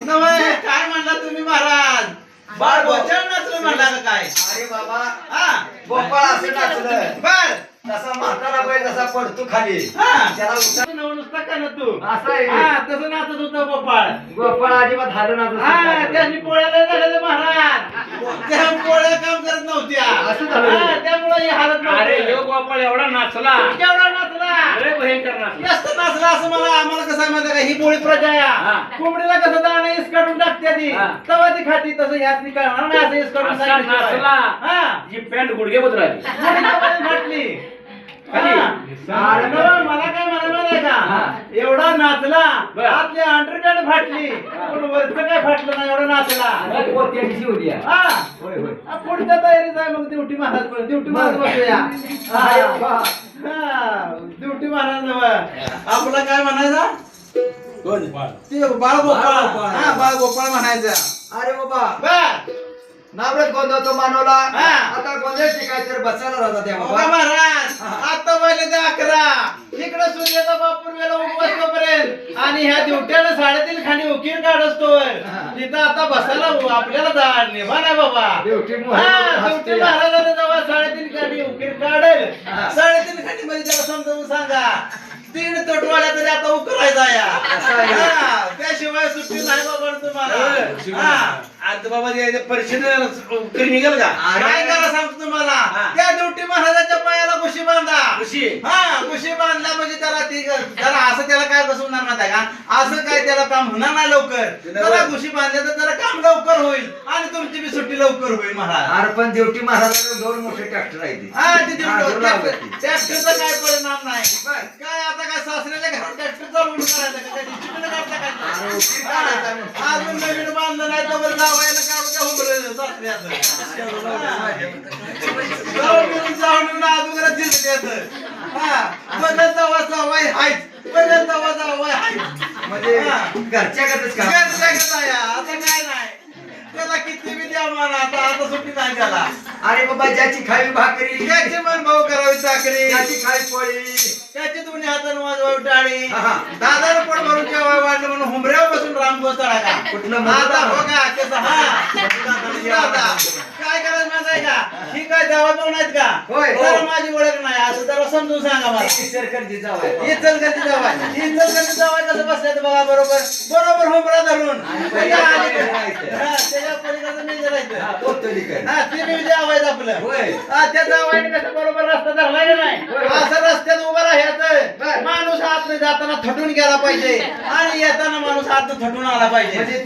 नव्हे काय म्हणला तुम्ही महाराज? बाळ बोचर नाचलं म्हणला का काय? अरे बाबा हा गोपाळ असं नाचलं बर तसा म्हातारा बैल जसा पडतो खाली हा त्याला उठा नुसता का ना तू असं आहे हा तसं नाचत होता गोपाळ. गोपाळ अजिबात हालू नाचत हा त्यांनी पोळ्याला झालेलं महाराज त्या पोळ्या काम करत नव्हत्या असं झालं. हा, त्यामुळे ही हालत अरे नव्हती. यो गोपाळ एवढा नाचला केवढा नाचला अरे भयंकर नाचला. जास्त नाचला असं मला आम्हाला कसं आहे माहिती आहे का? ही पोळी प्रजा हा. आहे. कोंबडीला कसं दाणं इसकाडून टाकते ती हा. तवा ती खाती तसं ह्यात कळणार नाही असं इसकाडून असा सांगितलं. नाचला हा जी पॅन्ट गुडघे बदल आली कोंबडीला फाटली. खाली. हा. अरे बाबा, मला काय म्हणायला माहिती आहे हा. का? एवढा नाचला बर. आतली अंडरपॅन्ट फाटली पण वरचं काय फाटलं नाही एवढा नाचला. पोत्याची होती हा होय होय हा, पुढच्या तयारीत आहे मग ड्युटी महाराज पण ड्युटी महाराज बसूया. अरे हा. वा. ड्युटी महाराज नव्ह. आपला काय म्हणायचा कोण बाळ? ते बाळ गोपाळ. बाळ गोपाळ. हा बाळ गोपाळ म्हणायचा. अरे बाबा बर नामरत गोंधळ तो मानवला हा. आता गोंधळ शिकाय तर बसायला राहता त्या बघा बाबा महाराज आता वाजले ते 11 इकडे सूर्याचा बाप पूर्वेला उगवतोपर्यंत आणि ह्या दिवट्याला 3.5 खाली उकीर काढतोवर तिथं आता बसायला आपल्याला निभा नाही बाबा. ड्युटी हा, ड्युटी महाराजाला जेव्हा 3.5 खाली उकीर काढेल हा. 3.5 खाली मध्ये त्याला समजावून सांगा 3 तोटवाल्या तरी आता उकरायचा या. असं आहे. हा, त्याशिवाय सुट्टी नाही बाबा तुम्हाला. हा आता बाबा परिषद उकरी निघेल का? अरे. काय करा सांगतो तुम्हाला हा. त्या ड्युटी महाराजाच्या पायाला घुशी बांधा. खुशी हा घुशी बांधला म्हणजे त्याला ती जरा असं त्याला काय बसवणार माहिती का? असं काय त्याला काम होणार नाही लवकर. जरा घुशी बांधल्या तर जरा काम लवकर होईल आणि तुमची बी सुट्टी लवकर होईल महाराज. अरे पण ड्युटी महाराजाला 2 मोठे ट्रॅक्टर आहे ते. हा तिथे हा, जोर लावलं ते. ट्रॅक्टरचा काय परिणाम नाही. काय आता काय सासऱ्याच्या घरात ट्रॅक्टर चालवून करायचं का? काय डिस्ट्रिक्टला करता काय? अरे, उशीर काढायचा मग. हा, अजून नवीन बांधलं नाही तर लावायला काढू द्या उभं सासऱ्याचं. जाऊन येऊन अगोदरच दिसत येतं. हा बदल तवा जावाय हायच बदल तवा जावाय हायच. म्हणजे हा. घरच्या घरच का आता काय नाही त्याला किती बी द्या मला आता सुट्टी नाही त्याला. अरे बाबा ज्याची खावी भाकरी त्याची मन भाऊ करावी चाकरी ज्याची खावी पोळी त्याची दोन्ही हातानं वाजवावी टाळी. हा. दादाला पोट भरून जेवाय वाढलं म्हणून हुंबऱ्यावर बसून रामगोस चढा का कुठलं आता हो का कसं हा दादा काय करायचं माहिती आहे का? ही काय देवा पाहून आहेत का? होय. तर माझी ओळख नाही असं त्याला समजून सांगा मला. सरकारची जावाय इचलकरंजी जावाय कसं बसल्यात बघा बरोबर हुंबरा धरून त्याच्या पलीकडचं मी जरायचं. हा ते मी जावायचं आपलं. होय. हा, त्या जावायने कसं बरोबर रस्ता धरलाय का नाही होय. असं रस्त्यात उभं राहायचं. बर. माणूस आत जाताना थटून गेला पाहिजे आणि येताना माणूस आत थटून आला पाहिजे. म्हणजे ते